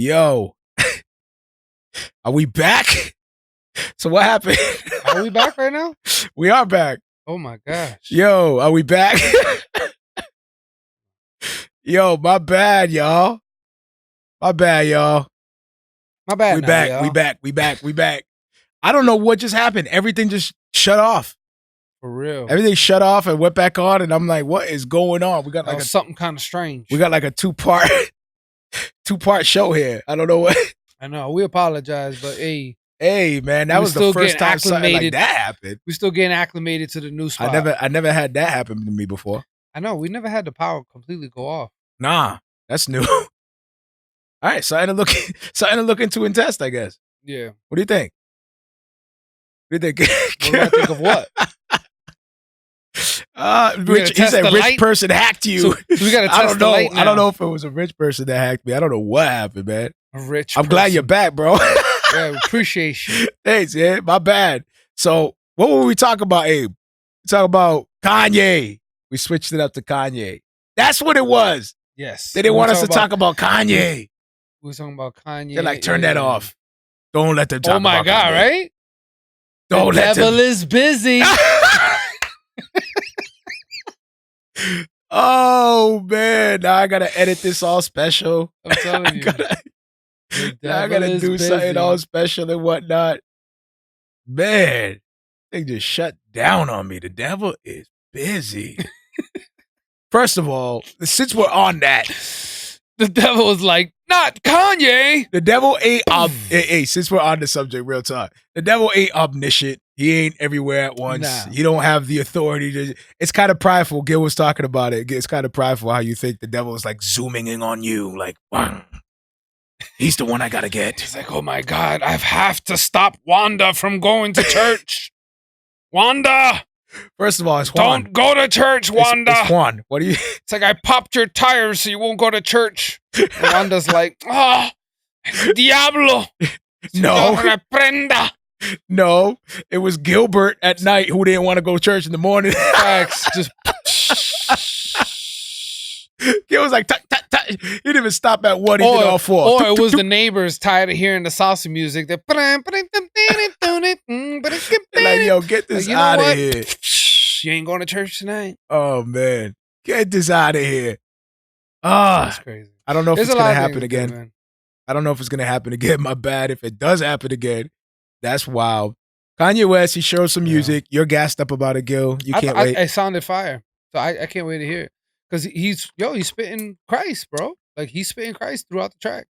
Yo, are we back? So what happened? Are we back right now? We are back. Oh my gosh. Yo, are we back? Yo, my bad, y'all. My bad, y'all. My bad. We now, back. y'all. We back. I don't know what just happened. Everything just shut off. For real. Everything shut off and went back on, and I'm like, what is going on? We got like something kind of strange. We got like a two-part show here. I don't know what. I know. We apologize, but hey, man, that was the first time something like that happened. We're still getting acclimated to the new spot. I never had that happen to me before. I know. We never had the power completely go off. Nah, that's new. All right, something to look into and test, I guess. Yeah. What do you think? What do I think of what? He said rich person hacked you. So we gotta test I don't know. The light now. I don't know if it was a rich person that hacked me. I don't know what happened, man. I'm glad you're back, bro. Yeah, appreciate you. Thanks, yeah. My bad. So what were we talking about, Abe? We talking about Kanye. We switched it up to Kanye. That's what it was. Yes. They didn't want us to talk about Kanye. We were talking about Kanye. They're like, turn that off. Don't let them talk about Kanye. Oh my God, right? Don't let them. The devil is busy. Oh man, now I gotta edit this all special. I'm telling you. I gotta do something all special and whatnot. Man, they just shut down on me. The devil is busy. First of all, since we're on that, the devil was like, not Kanye. The devil ain't hey, since we're on the subject, real talk. The devil ain't omniscient. He ain't everywhere at once. Nah. He don't have the authority to. It's kind of prideful. Gil was talking about it. It's kind of prideful how you think the devil is like zooming in on you, like, bang. He's the one I gotta get. He's like, oh my God, I have to stop Wanda from going to church. Wanda! First of all, it's Juan. Don't go to church, Wanda. It's Juan. What do you? It's like I popped your tires so you won't go to church. And Wanda's like, Diablo. No. Reprenda. No, it was Gilbert at night who didn't want to go to church in the morning. Facts. Just. Gil was like, he didn't even stop at one. He did all four. Or it was the neighbors tired of hearing the salsa music. They're like, yo, get this out of here. You ain't going to church tonight? Oh, man. Get this out of here. That's crazy. I don't know if it's going to happen again. I don't know if it's going to happen again. My bad. If it does happen again, that's wild. Kanye West, he showed some music. You're gassed up about it, Gil. You can't wait. It sounded fire. So I can't wait to hear it. Because he's spitting Christ, bro. Like, he's spitting Christ throughout the tracks.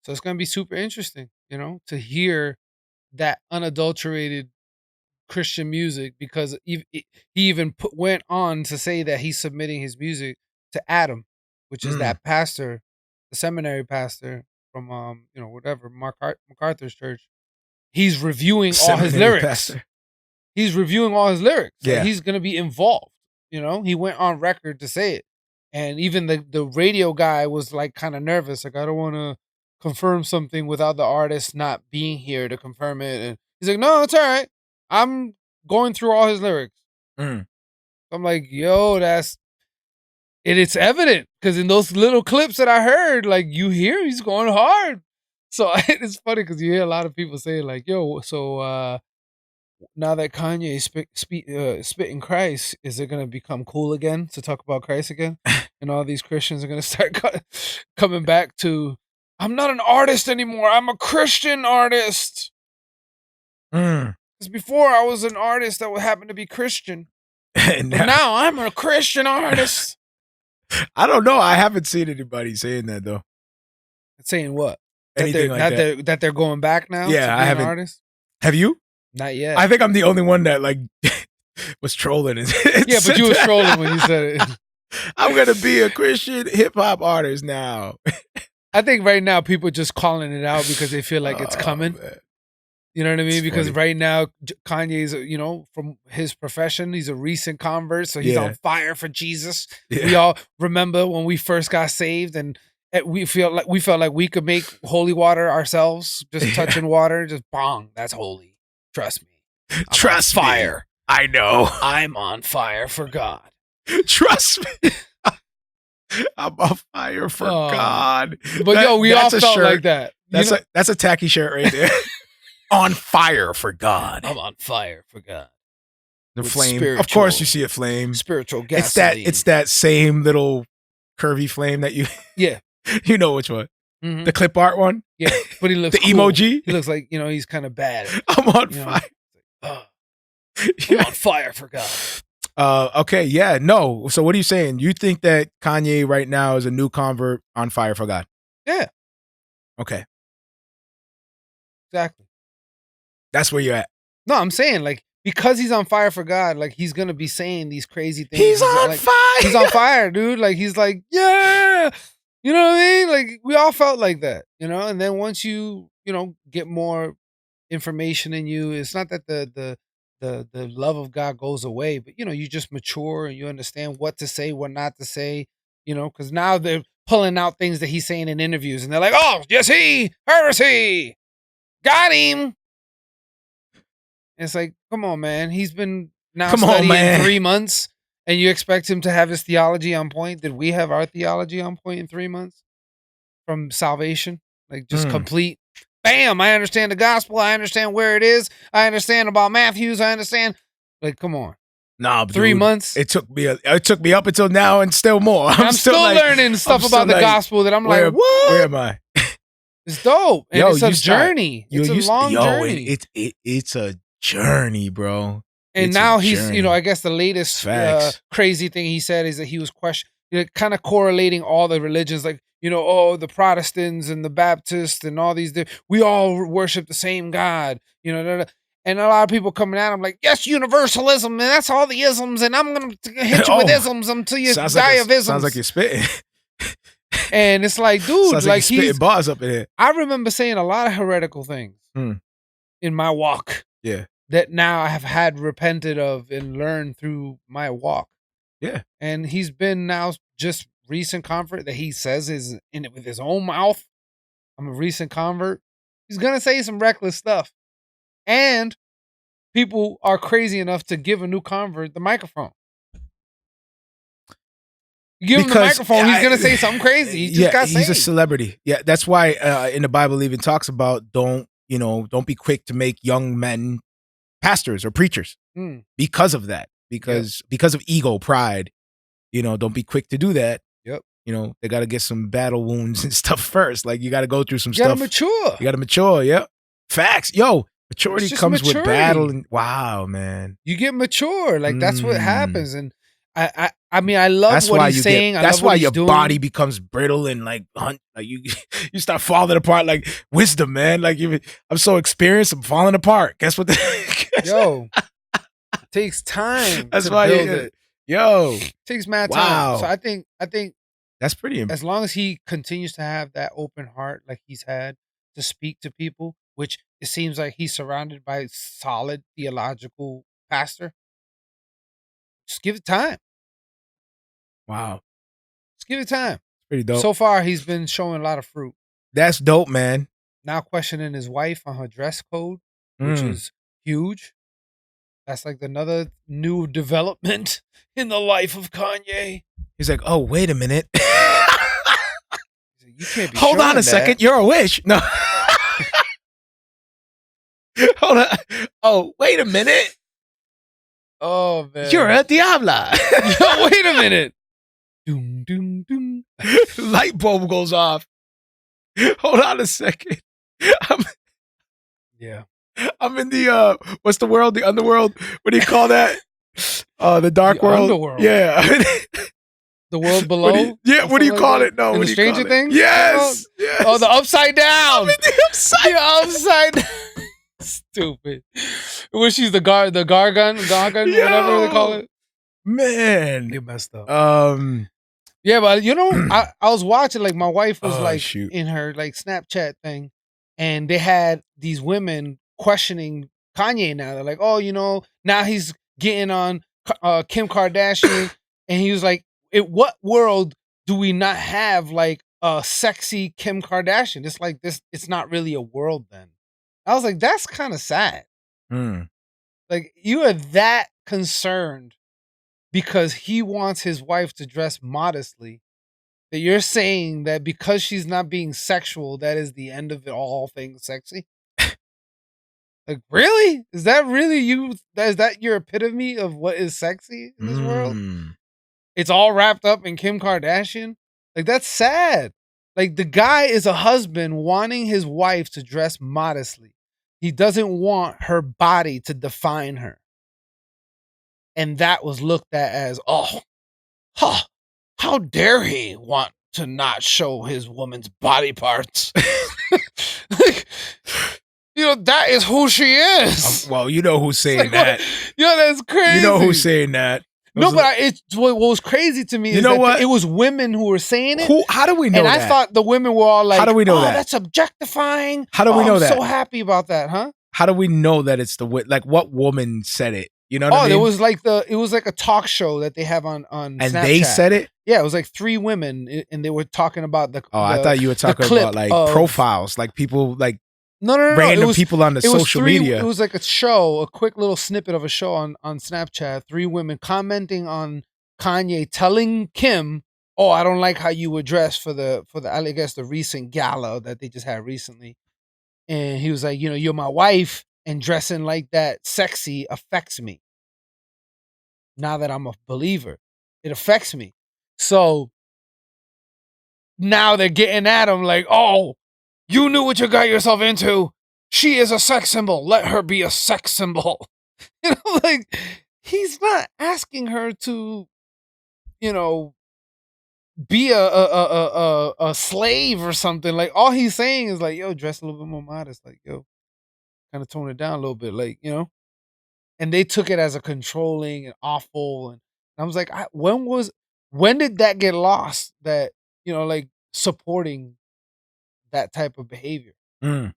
So it's going to be super interesting, to hear that unadulterated Christian music, because he even went on to say that he's submitting his music to Adam, which is that pastor, the seminary pastor from, whatever, MacArthur's church. He's reviewing all his lyrics. Pastor. He's reviewing all his lyrics. Yeah. He's going to be involved. He went on record to say it. And even the radio guy was like kind of nervous. Like, I don't want to confirm something without the artist not being here to confirm it. And he's like, no, it's all right. I'm going through all his lyrics. I'm like, yo, it's evident. Because in those little clips that I heard, like, you hear he's going hard. So it's funny because you hear a lot of people say like, yo, so now that Kanye is spitting Christ, is it going to become cool again to talk about Christ again? And all these Christians are going to start coming back to, I'm not an artist anymore. I'm a Christian artist. Because before I was an artist that would happen to be Christian. And now I'm a Christian artist. I don't know. I haven't seen anybody saying that though. Saying what? Anything that they're going back now? Yeah, I haven't. Artist? Have you? Not yet. I think I'm the only one that like was trolling. Yeah, but you was trolling when you said it. I'm gonna be a Christian hip hop artist now. I think right now people just calling it out because they feel like it's coming. Man. You know what I mean? Because right now Kanye's, from his profession, he's a recent convert, so he's on fire for Jesus. Yeah. We all remember when we first got saved, and we felt like we could make holy water ourselves, just touching water, just bong. That's holy. Trust me. Trust me. Fire. I know. I'm on fire for God. Trust me. I'm on fire for God. But we all felt like that. That's a tacky shirt right there. On fire for God. I'm on fire for God. The flame. Of course you see a flame. Spiritual gasoline. It's that same little curvy flame that you... Yeah. You know which one. Mm-hmm. The clip art one? Yeah. But he looks the emoji? He looks like, he's kind of bad. I'm on fire. I'm on fire for God. Okay, yeah, no. So what are you saying? You think that Kanye right now is a new convert on fire for God? Yeah. Okay. Exactly. That's where you're at. No, I'm saying, like, because he's on fire for God, like, he's going to be saying these crazy things. He's on fire. He's on fire, dude. Like, he's like, yeah. You know what I mean? Like, we all felt like that, And then once you, get more information in you, it's not that the love of God goes away, but, you just mature and you understand what to say, what not to say, because now they're pulling out things that he's saying in interviews and they're like, oh, yes, heresy. Got him. It's like, come on, man. He's been studying 3 months, and you expect him to have his theology on point. Did we have our theology on point in 3 months from salvation? Like, just complete. Bam! I understand the gospel. I understand where it is. I understand about Matthews. I understand. Like, come on. Nah, 3 months. It took me up until now, and still more. I'm still learning stuff about the gospel that I'm like, what? Where am I? It's dope, and it's a journey. It's a long journey. It's a journey, bro. And now he's, I guess the latest crazy thing he said is that he was kind of correlating all the religions, like, the Protestants and the Baptists and all these, we all worship the same God, and a lot of people coming at him like, yes, universalism, and that's all the isms, and I'm going to hit you with isms until you die of isms. Sounds like you're spitting. And it's like, dude, sounds like he's spitting bars up in here. I remember saying a lot of heretical things in my walk. Yeah. That now I have had repented of and learned through my walk. Yeah. And he's been now just recent convert that he says is in it with his own mouth. I'm a recent convert. He's going to say some reckless stuff. And people are crazy enough to give a new convert the microphone. You give him the microphone, he's going to say something crazy. He just got saved. He's a celebrity. Yeah, that's why in the Bible even talks about don't be quick to make young men pastors or preachers because of that, because of ego, pride, don't be quick to do that. Yep. They got to get some battle wounds and stuff first. Like, you got to go through some stuff. You got to mature. Yep. Facts. Yo, maturity comes with battle. And wow, man. You get mature. Like, that's what happens. And I mean, I love what he's saying. That's why your body becomes brittle and like you start falling apart. Like, wisdom, man. Like, I'm so experienced, I'm falling apart. Guess what? Yo, it takes time. That's why it takes mad time. Wow. So I think that's pretty. As long as he continues to have that open heart, like he's had to speak to people, which it seems like he's surrounded by a solid theological pastor. Just give it time. Wow. Just give it time. It's pretty dope. So far, he's been showing a lot of fruit. That's dope, man. Now questioning his wife on her dress code, which is huge. That's like another new development in the life of Kanye. He's like, oh, wait a minute. You can't be Hold on a second. You're a witch. No. Hold on. Oh, wait a minute. Oh, man. You're a Diabla. Yo, wait a minute. Doom, doom, doom. Light bulb goes off. Hold on a second. I'm in the what's the world? The underworld? What do you call that? The dark world. Underworld. Yeah. The world below. What do you call it? No, in the Stranger Things. Yes. Oh, the upside down. I'm in the upside down. Stupid. When she's the gargan, whatever they call it. Man, you messed up. Yeah, but I was watching, like, my wife was in her like Snapchat thing, and they had these women questioning Kanye now. They're like, oh, now he's getting on Kim Kardashian, and he was like, in what world do we not have like a sexy Kim Kardashian? It's like this. It's not really a world then. I was like, that's kind of sad. Like, you are that concerned because he wants his wife to dress modestly That you're saying that because she's not being sexual, that is the end of it all things sexy? Like, really? Is that really you? Is that your epitome of what is sexy in this world? It's all wrapped up in Kim Kardashian? Like, that's sad. Like, the guy is a husband wanting his wife to dress modestly. He doesn't want her body to define her. And that was looked at as, how dare he want to not show his woman's body parts? Like, that is who she is. Well, you know who's saying that. That's crazy. You know who's saying that. No, but what was crazy to me is that it was women who were saying it. How do we know that? And I thought the women were all like, how do we know that? That's objectifying. How do we know that? I'm so happy about that, huh? How do we know that it's like what woman said it? You know what I mean? It was like a talk show that they have on Snapchat. And they said it? Yeah, it was like 3 women, and they were talking about the. I thought you were talking about like profiles, like people like no, random people on the social media. It was like a quick little snippet of a show on Snapchat. 3 women commenting on Kanye telling Kim, "Oh, I don't like how you were dressed for the I guess the recent gala that they just had recently," and he was like, "You're my wife, and dressing like that sexy affects me. Now that I'm a believer, it affects me." So now they're getting at him like, "Oh, you knew what you got yourself into. She is a sex symbol. Let her be a sex symbol." Like, he's not asking her to, be a slave or something. Like, all he's saying is like, "Yo, dress a little bit more modest. Like, yo, kind of tone it down a little bit." Like, and they took it as a controlling and awful. And I was like, when did that get lost? That, like supporting that type of behavior, like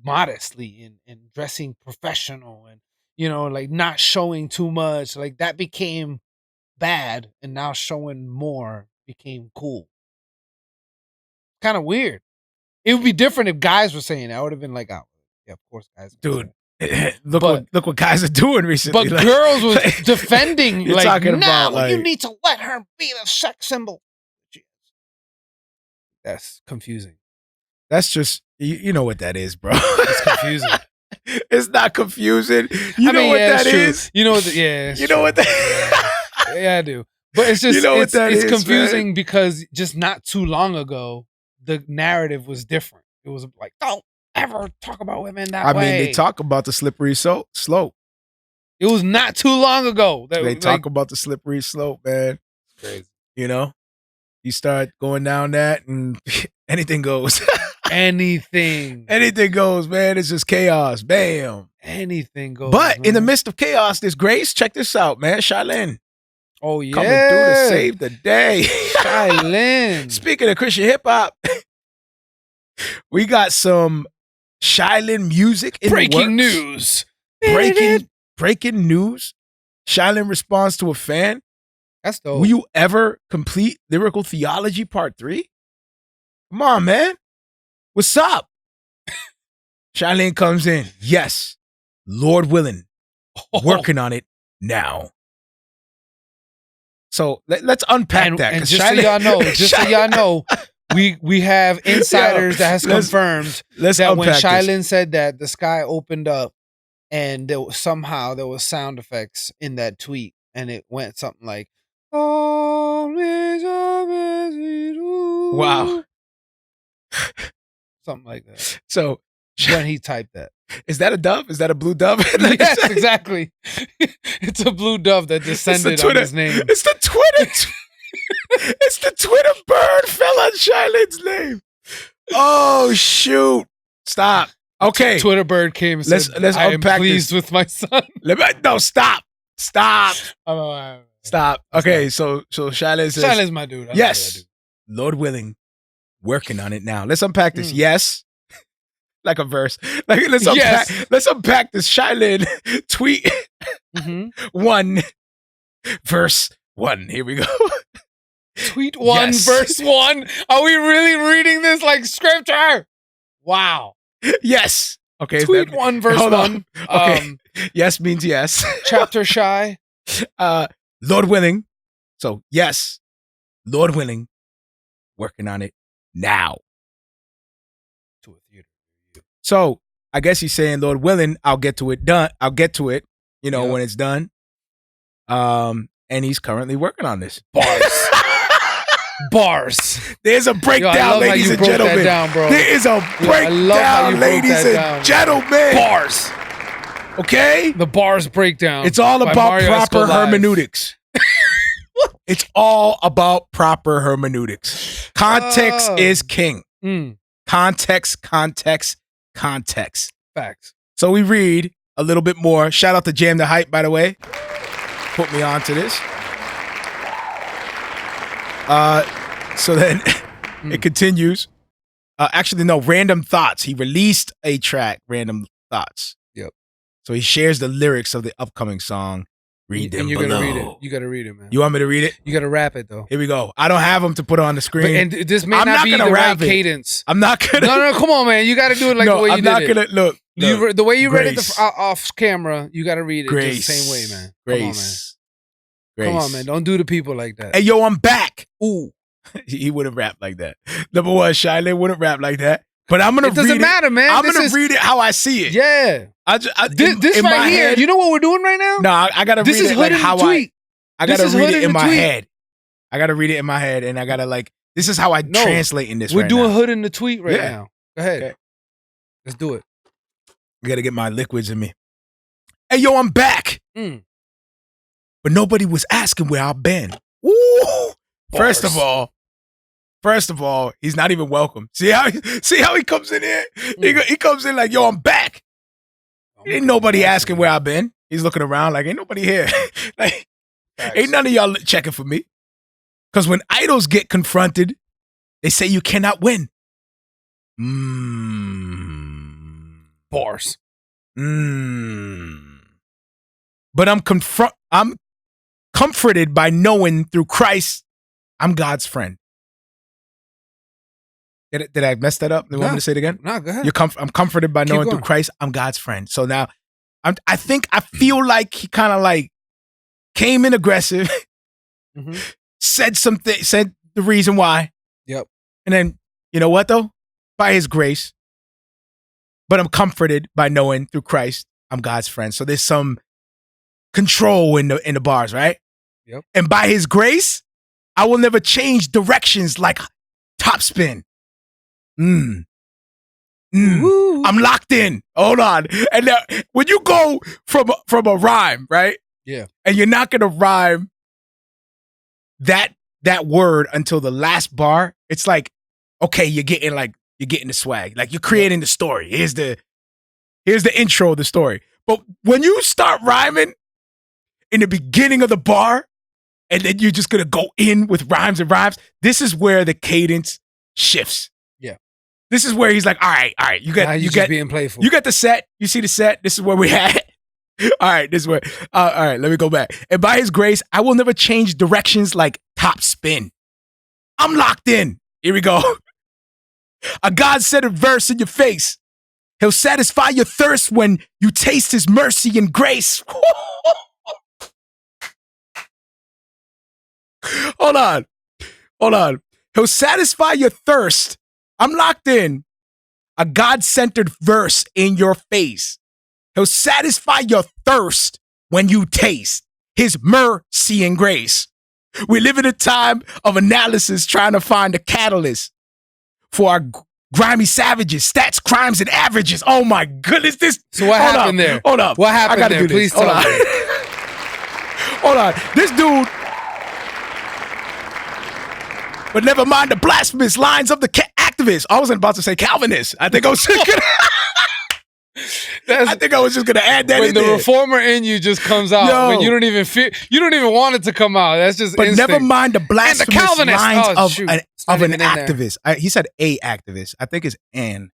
modestly and dressing professional and, like not showing too much, like that became bad. And now showing more became cool. Kind of weird. It would be different if guys were saying that. I would have been like, "Oh, yeah, of course, guys." Dude. Look what guys are doing recently. But girls was defending, you're like, talking about, like, you need to let her be the sex symbol. That's confusing. That's just, you know what that is, bro. It's confusing. It's not confusing. You know what that is? You know what? Yeah. You know what that? Yeah, I do. But it's just, it's confusing, man. Because just not too long ago, the narrative was different. It was like, don't ever talk about women that way. I mean, they talk about the slippery slope. It was not too long ago. They talk about the slippery slope, man. It's crazy. You start going down that and anything goes. Anything goes, man. It's just chaos. Bam. Anything goes. But man. In the midst of chaos, there's grace. Check this out, man. Shai Linne. Oh, yeah. Coming through to save the day. Shai Linne. Speaking of Christian hip hop, we got some Shai Linne music in Breaking news. Breaking news. Shai Linne responds to a fan. That's dope. Will you ever complete Lyrical Theology Part 3? Come on, man. What's up? Shai Linne comes in. Yes. Lord willing. Working on it now. So let's unpack that. And just so y'all know, we have insiders that has confirmed that when Shai Linne said that, the sky opened up and there was sound effects in that tweet, and it went something like, wow. Something like that. So when he typed that. Is that a dove? Is that a blue dove? Yes, exactly. It's a blue dove that descended on his name. It's the Twitter. It's the Twitter bird fell on Shai Linne's name. Oh, shoot. Stop. Okay. Twitter bird came and said, let's I am unpack pleased with my son. No, stop. Stop. Stop. Okay, so Shai Linne says, Shai Linne's my dude. Yes. Lord willing, working on it now. Let's unpack this. Yes. Like a verse. Let's unpack this Shai Linne tweet. 1 verse 1. Here we go. Tweet 1 verse 1. Are we really reading this like scripture? Wow. Yes. Okay. Tweet 1 verse 1. Okay. Yes means yes. Chapter Shai. Lord willing. So yes. Lord willing, working on it now. To a theater. So I guess he's saying, Lord willing, I'll get to it done. I'll get to it, when it's done. And he's currently working on this. Bars. Bars. There's a breakdown, ladies and gentlemen. There is a breakdown, ladies and gentlemen. Bars. Okay? The bars breakdown. It's all about proper hermeneutics. It's all about proper hermeneutics. Context is king. Context. Facts. So we read a little bit more. Shout out to Jam the Hype, by the way. Put me on to this. So then it continues. Actually, no, Random Thoughts. He released a track, Random Thoughts. Yep. So he shares the lyrics of the upcoming song. Read them below. Gotta read it. You gotta read it, man. You want me to read it? You gotta rap it, though. Here we go. I don't have them to put on the screen. And this may not be the right cadence. I'm not gonna. No, come on, man. You gotta do it like the way you did it. I'm not gonna look. The way you read it off camera, you gotta read it the same way, man. Grace. Come on, man. Don't do the people like that. Hey, yo, I'm back. Ooh. He wouldn't rap like that. Number one, Shai Linne wouldn't rap like that. But I'm gonna read it. It doesn't matter, man. I'm gonna read it how I see it. Yeah. This right here, head, you know what we're doing right now? No, I gotta read it like how I gotta read it in my head. I gotta read it in my head, and I gotta this is how I translate in this. We're doing hood in the tweet right now. Go ahead. Okay. Let's do it. I gotta get my liquids in me. Hey, yo, I'm back. But nobody was asking where I've been. Woo! First of all, he's not even welcome. See how he comes in here? He comes in like, yo, I'm back. Ain't nobody asking where I've been. He's looking around like, ain't nobody here. Like, ain't none of y'all checking for me. Because when idols get confronted, they say you cannot win. Bars. But I'm comforted by knowing through Christ, I'm God's friend. Did I mess that up? You want me to say it again? No, go ahead. I'm comforted by knowing through Christ, I'm God's friend. So now, I feel like he kind of came in aggressive, said something, said the reason why. Yep. And then, you know what though? By his grace, but I'm comforted by knowing through Christ, I'm God's friend. So there's some control in the bars, right? Yep. And by his grace, I will never change directions like topspin. I'm locked in. Hold on. And now, when you go from a rhyme, right? Yeah. And you're not gonna rhyme that word until the last bar, it's like, okay, you're getting the swag. Like you're creating the story. Here's the intro of the story. But when you start rhyming in the beginning of the bar, and then you're just gonna go in with rhymes and rhymes, this is where the cadence shifts. Yeah. This is where he's like, all right, you get being playful. You got the set. You see the set. This is where we're at. All right, this is where. All right, let me go back. And by his grace, I will never change directions like top spin. I'm locked in. Here we go. A God-centered verse in your face. He'll satisfy your thirst when you taste his mercy and grace. Hold on. He'll satisfy your thirst. I'm locked in. A God-centered verse in your face. He'll satisfy your thirst when you taste his mercy and grace. We live in a time of analysis trying to find a catalyst for our grimy savages, stats, crimes, and averages. Oh my goodness. So what happened there? Hold up. What happened there? Please tell me. Hold on. This dude. But never mind the blasphemous lines of the activists. I wasn't about to say Calvinist. I think I was just gonna add that when in the there. Reformer in you just comes out when you don't even feel, you don't even want it to come out. That's just. But instinct. Never mind the blasphemous lines of an activist. He said a activist. I think it's an.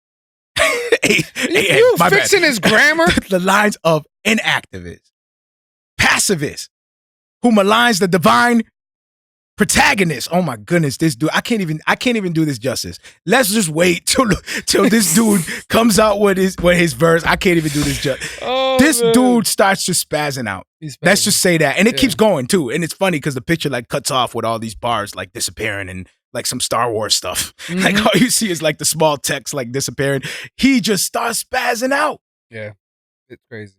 You fixing his grammar? The lines of an activist, pacifist, who maligns the divine Protagonist. Oh my goodness, this dude. I can't even do this justice. Let's just wait till this dude comes out with his verse. I can't even do this justice. This dude starts just spazzing out. Let's just say that. And it keeps going too. And it's funny because the picture like cuts off with all these bars like disappearing and like some Star Wars stuff. Mm-hmm. Like all you see is like the small text like disappearing. He just starts spazzing out. Yeah. It's crazy.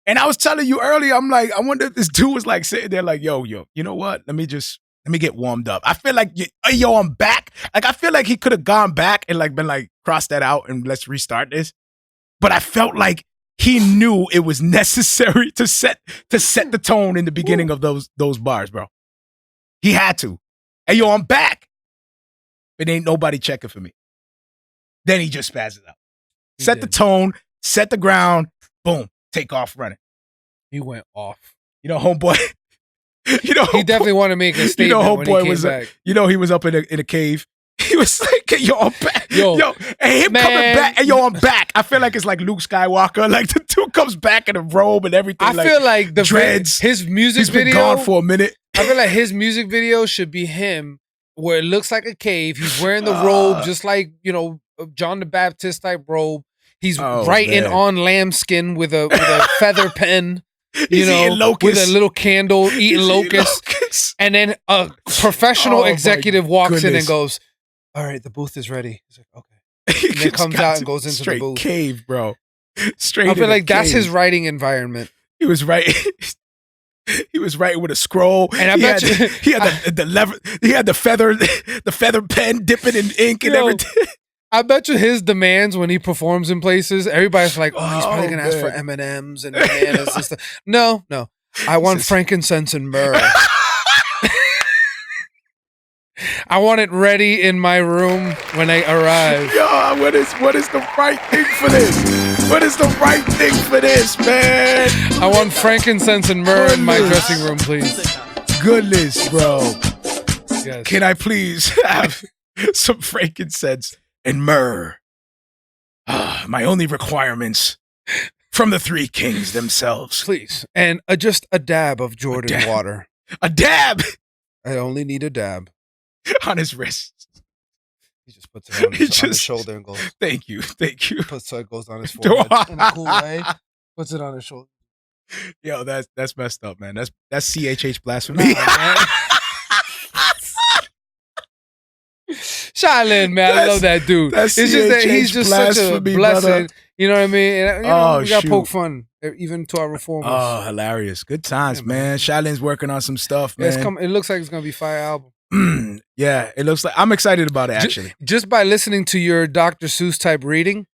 And I was telling you earlier, I'm like, I wonder if this dude was like sitting there like, yo, you know what? Let me get warmed up. I feel like, yo, I'm back. Like, I feel like he could have gone back and like been like, cross that out and let's restart this. But I felt like he knew it was necessary to set the tone in the beginning of those bars, bro. He had to. Hey, yo, I'm back. But ain't nobody checking for me. Then he just spazzes out. Set the tone, set the ground, boom. Take off running. He went off. You know, homeboy. He definitely wanted to make a statement. Homeboy was back. He was up in a cave. He was like, "Yo, I'm back." Yo, and him coming back. And yo, I'm back. I feel like it's like Luke Skywalker. Like the dude comes back in a robe and everything. I feel like the dreads. His music He's video. He's been gone for a minute. I feel like his music video should be him, where it looks like a cave. He's wearing the robe, just like John the Baptist type robe. He's writing on lambskin with a feather pen, with a little candle, eating locusts. And then a professional executive walks in and goes, "All right, the booth is ready." He's like, "Okay." And then comes out and goes into the booth. Cave, bro. Straight. I feel like that's his writing environment. He was writing. He was writing with a scroll. And I bet you he had the lever. He had the feather pen dipping in ink and everything. I bet you his demands when he performs in places, everybody's like, "Oh, he's probably gonna ask for M&Ms and bananas and stuff." No, I want frankincense and myrrh. I want it ready in my room when I arrive. Yo, what is the right thing for this? What is the right thing for this, man? I want frankincense and myrrh in my dressing room, please. Goodness, bro. Yes. Can I please have some frankincense and myrrh? My only requirements from the three kings themselves. Please. And just a dab of Jordan water. A dab? I only need a dab. On his wrist. He just puts it on his shoulder and goes, Thank you. So it goes on his forehead in a cool way. Puts it on his shoulder. Yo, that's messed up, man. That's CHH blasphemy. Shai Linne, man, I love that dude. It's just that he's just such a blessed. Brother. You know what I mean? And, we got poke fun even to our reformers. Oh, hilarious! Good times, man. Shai Linne's working on some stuff, man. It looks like it's gonna be a fire album. Yeah, it looks like I'm excited about it. Actually, just by listening to your Dr. Seuss type reading,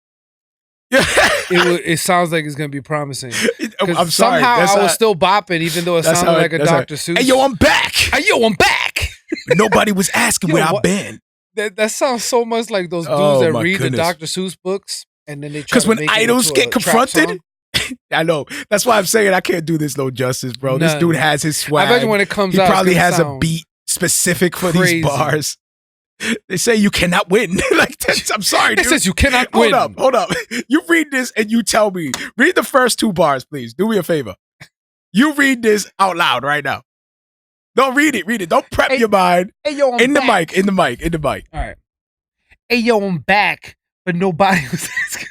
it sounds like it's gonna be promising. I'm sorry. Somehow I was still bopping, even though it sounded like a Dr. Seuss. Hey, yo, I'm back. Hey, yo, I'm back. Nobody was asking where I've been. That sounds so much like those dudes that read the Dr. Seuss books and then they try to make when idols get confronted. I know. That's why I'm saying I can't do this no justice, bro. None. This dude has his swag. I bet you when it comes out, he probably has a beat specific for these bars. They say you cannot win. I'm sorry, dude. It says you cannot win. Hold up. You read this and you tell me. Read the first two bars, please. Do me a favor. You read this out loud right now. Don't read it. Don't prep your mind. Hey, yo, I'm back. In the mic. All right. Hey, yo, I'm back, but nobody was asking.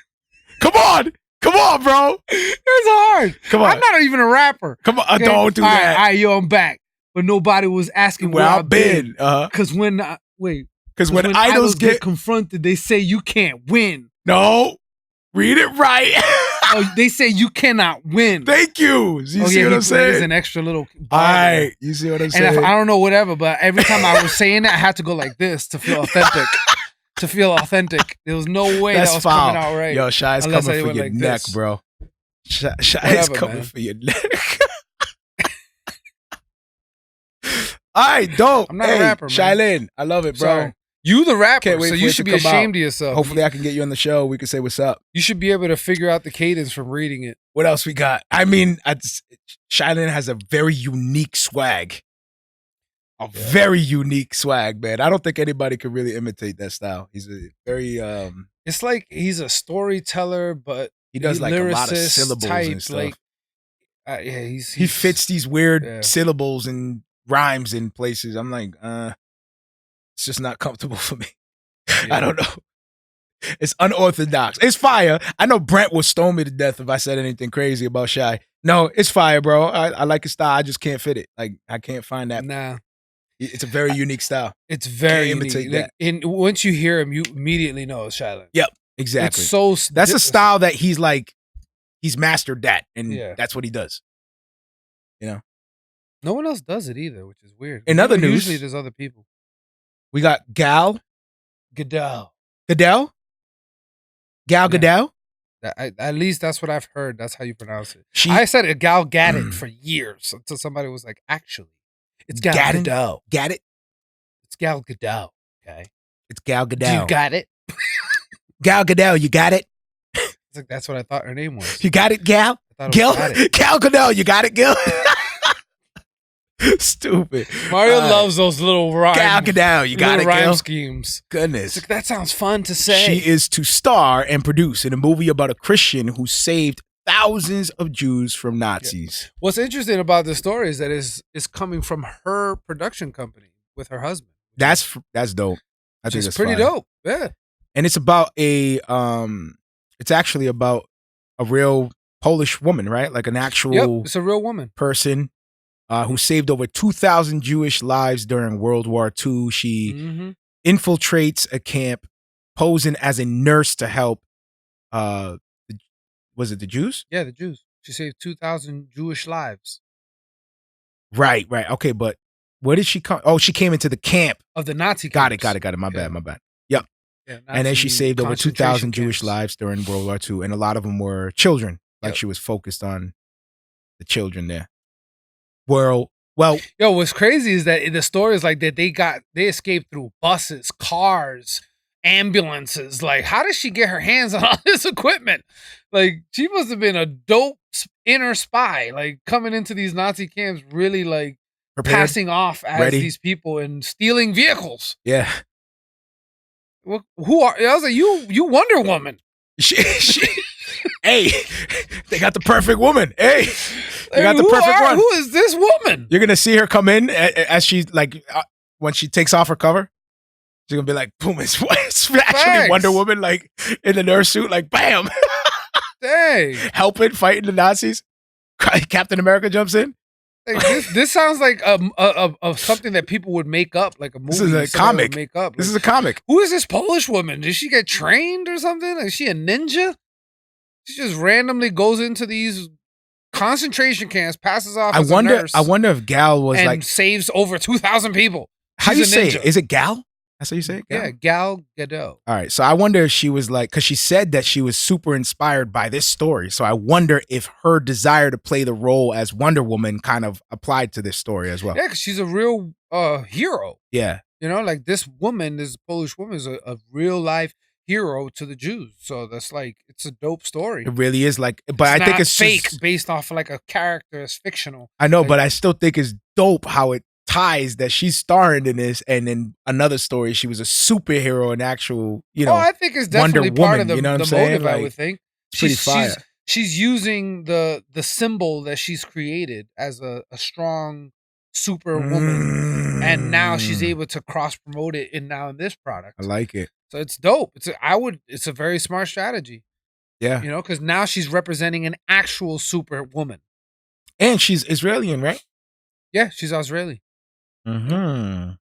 Come on, bro. It's hard. Come on. I'm not even a rapper. Come on, okay? Don't do that. All right, yo, I'm back, but nobody was asking where I've been. Because when idols get confronted, they say you can't win. No, read it right. They say you cannot win. Thank you. You see what I'm saying? It's an extra little bar. All right, you see what I'm saying? And I don't know whatever, but every time I was saying that, I had to go like this to feel authentic. There was no way that was coming out right. Yo, Shai's coming for your like neck, bro. Shai's coming for your neck. All right, dope. I'm not a rapper, man. Shai Linne, I love it, bro. So, you the rapper, so you should be ashamed of yourself. Hopefully I can get you on the show. We can say what's up. You should be able to figure out the cadence from reading it. What else we got? I mean, Shai Linne has a very unique swag. Very unique swag, man. I don't think anybody could really imitate that style. He's a very it's like he's a storyteller, but he does like a lot of syllables type, and stuff. Like, he fits these weird syllables and rhymes in places. I'm like, it's just not comfortable for me. Yeah. I don't know. It's unorthodox. It's fire. I know Brent will stone me to death if I said anything crazy about Shai. No, it's fire, bro. I like his style. I just can't fit it. Like, I can't find that. Nah. It's a very unique style. It's very Can't unique. imitate Like, that. and once you hear him, you immediately know it's Shai Linne. Yep, exactly. It's so That's a style that he's mastered that, and Yeah. that's what he does. No one else does it either, which is weird. In other news, usually there's other people. we got Gal Gadot. Gadot. Gal Yeah. Gadot. At least that's what I've heard. That's how you pronounce it. She- I said it Gal Gadot for years until somebody was like, actually, it's Gal Gadot? Gadot. Got it? It's Gal Gadot. Okay. It's Gal Do Gadot. you got it? Gal Gadot, you got it? It's like, that's what I thought her name was. You got it, Gal? I thought it Gil? was got it. Gal Gadot, you got it, Gil? Stupid. Mario loves those little rhyme. Gal Gadot, you got it, rhyme Gil? schemes. Goodness. It's like, that sounds fun to say. She is to star and produce in a movie about a Christian who saved thousands of Jews from Nazis. What's interesting about this story is that it's coming from her production company with her husband. That's dope. I think It's that's pretty fire. dope. Yeah. And it's about it's actually about a real Polish woman, right? Like an actual Yep. It's a real woman. person who saved over 2,000 Jewish lives during World War II. She Mhm. infiltrates a camp, posing as a nurse to help. Was it the Jews? Yeah, the Jews. She saved 2,000 Jewish lives Right. Okay, but where did she come? Oh, she came into the camp. of the Nazi Got it. camps. My Yeah. bad. Yeah, And then she Nazi saved over 2,000 concentration Jewish camps. lives during World War II, and a lot of them were children. Like Yep. she was focused on the children there. Well, Yo, what's crazy is that in the story is like that they escaped through buses, cars, ambulances. Like, how did she get her hands on all this equipment? Like, she must have been a dope inner spy, like coming into these Nazi camps, really like prepared. passing off as Ready. these people and stealing vehicles. Yeah. Who are? I was like, you Wonder Woman. Hey, they got the perfect woman. Hey, they got the Who perfect one. Who is this woman? You're gonna see her come in as she when she takes off her cover. She's gonna be like, boom! It's actually Facts. Wonder Woman, like in the nurse suit, like bam, Dang. helping fighting the Nazis. Captain America jumps in. Like, this sounds like a something that people would make up, like a movie. This is a somebody would comic. Make up. This Like, is a comic. who is this Polish woman? Did she get trained or something? Like, is she a ninja? She just randomly goes into these concentration camps, passes off as a nurse, I wonder if Gal was and like, saves over 2,000 people. how do you She's a say ninja. it? Is it Gal? That's how you say it? Gal? Yeah, Gal Gadot. All right. So I wonder if she was like, because she said that she was super inspired by this story. So I wonder if her desire to play the role as Wonder Woman kind of applied to this story as well. Yeah, because she's a real hero. Yeah. You know, like this woman, this Polish woman, is a real life hero to the Jews. So that's like, it's a dope story. It really is like, but I think not it's fake, just- based off of like a character. It's fictional. I know, Like- but I still think it's dope how it ties that she's starring in this, and in another story, she was a superhero, an actual, I think it's Wonder definitely part Woman, of the, you know what the I'm saying? motive. I Like, would think it's pretty fire. She's using the symbol that she's created as a strong super woman, and now she's able to cross promote it in this product. I like it. So it's dope. It's a very smart strategy. Yeah. You know, because now she's representing an actual super woman. And she's Israeli, right? Yeah, she's Israeli. Mm-hmm.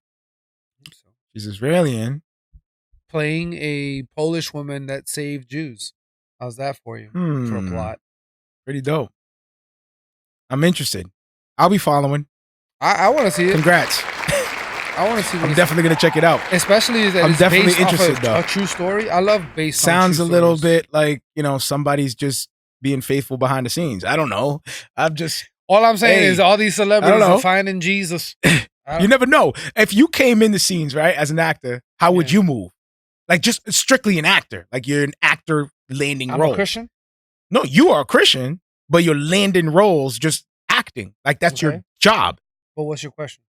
So, She's Israeli. playing a Polish woman that saved Jews. How's that for you? For a plot. Pretty dope. I'm interested. I'll be following. I want to see it. Congrats. I want to see what I'm it's- definitely going to check it out. Especially that I'm it's definitely based interested, off though. a true story. I love based Sounds a on true little stories. bit like, somebody's just being faithful behind the scenes. I don't know. I'm just, All I'm saying Hey, is all these celebrities know. are finding Jesus. you never know. If you came in the scenes, right, as an actor, how would Yeah. you move? Like just strictly an actor. Like you're an actor landing I'm role. a Christian. No, you are a Christian, but you're landing roles just acting. Like that's your Okay. job. But what's your question?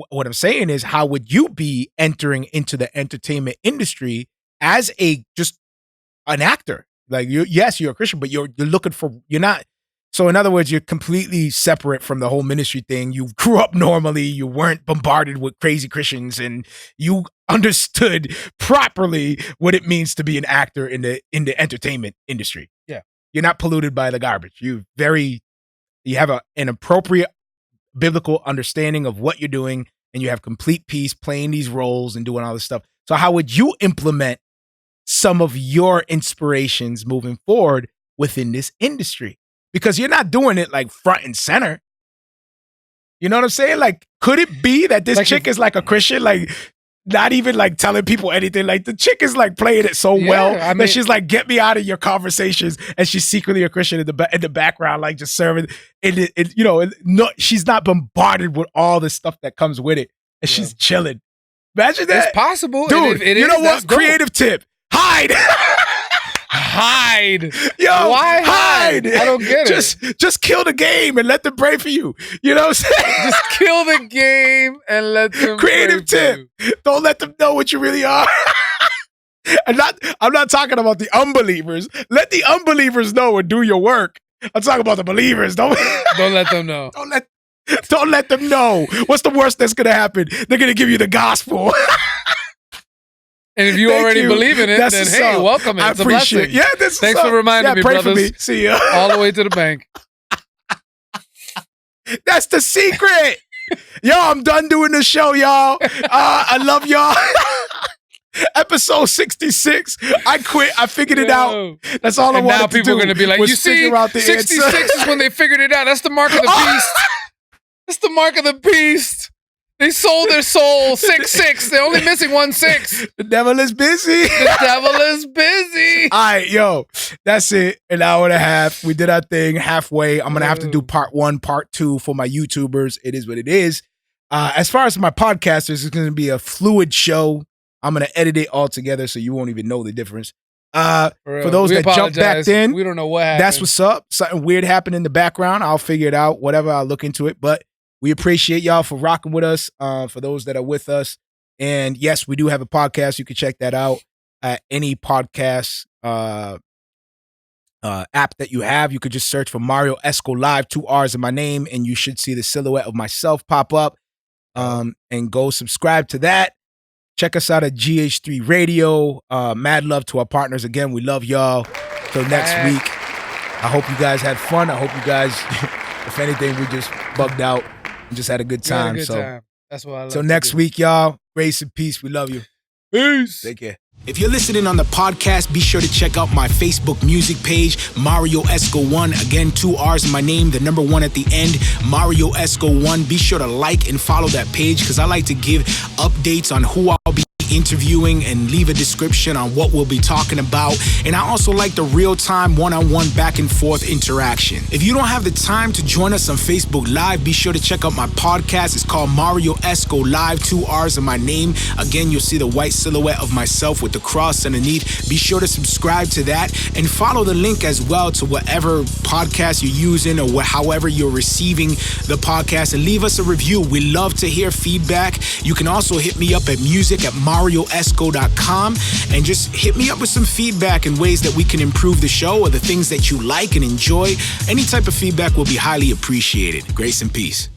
What I'm saying is, how would you be entering into the entertainment industry as just an actor? Like, you're a Christian, but you're looking for, you're not So in other words, you're completely separate from the whole ministry thing. You grew up normally. You weren't bombarded with crazy Christians, and you understood properly what it means to be an actor in the entertainment industry. Yeah. You're not polluted by the garbage. You have an appropriate biblical understanding of what you're doing, and you have complete peace playing these roles and doing all this stuff. So how would you implement some of your inspirations moving forward within this industry? Because you're not doing it like front and center. You know what I'm saying? Like, could it be that this chick is like a Christian, like not even like telling people anything? Like the chick is like playing it so well that she's like, get me out of your conversations, and she's secretly a Christian in the background, like just serving. She's not bombarded with all the stuff that comes with it, and she's chilling. Imagine that. It's possible, dude. You know what? Creative tip: hide. Hide. Yo, why hide? I don't get it. Just kill the game and let them pray for you. You know what I'm saying? Just kill the game and let them Creative tip. Don't let them know what you really are. I'm not talking about the unbelievers. Let the unbelievers know and do your work. I'm talking about the believers. Don't let them know. Don't let them know. What's the worst that's gonna happen? They're gonna give you the gospel. And if you already believe in it, then hey, welcome. It's a blessing. Yeah, thanks for reminding me, pray brothers. For me. See ya. All the way to the bank. That's the secret. Yo, I'm done doing the show, y'all. I love y'all. Episode 66. I quit. I figured it out. That's all I wanted to do. Now people are going to be like, you see, 66 is when they figured it out. That's the mark of the beast. That's the mark of the beast. They sold their soul. 6-6. They're only missing 1-6. The devil is busy. The devil is busy. All right, yo. That's it. An hour and a half. We did our thing halfway. I'm going to have to do part 1, part 2 for my YouTubers. It is what it is. As far as my podcasters, it's going to be a fluid show. I'm going to edit it all together so you won't even know the difference. For those that jumped back in, we don't know what happened. That's what's up. Something weird happened in the background. I'll figure it out. Whatever, I'll look into it. But we appreciate y'all for rocking with us, for those that are with us. And yes, we do have a podcast. You can check that out at any podcast app that you have. You could just search for Marrio Esco Live, 2 R's in my name, and you should see the silhouette of myself pop up. And go subscribe to that. Check us out at GH3 Radio. Mad love to our partners. Again, we love y'all. Till next week. I hope you guys had fun. I hope you guys, if anything, we just bugged out. Just had a good time. Time. That's what I love. So next week, y'all, grace and peace. We love you. Peace. Take care. If you're listening on the podcast, be sure to check out my Facebook music page, Marrio Esco 1. Again, 2 R's in my name, the number 1 at the end, Marrio Esco 1. Be sure to like and follow that page because I like to give updates on who I'll be interviewing and leave a description on what we'll be talking about. And I also like the real-time one-on-one back and forth interaction. If you don't have the time to join us on Facebook Live, be sure to check out my podcast. It's called Marrio Esco Live, 2 R's in my name. Again, you'll see the white silhouette of myself with the cross underneath. Be sure to subscribe to that and follow the link as well to whatever podcast you're using or however you're receiving the podcast, and leave us a review. We love to hear feedback. You can also hit me up at music@marrioesco.com and just hit me up with some feedback and ways that we can improve the show or the things that you like and enjoy. Any type of feedback will be highly appreciated. Grace and peace.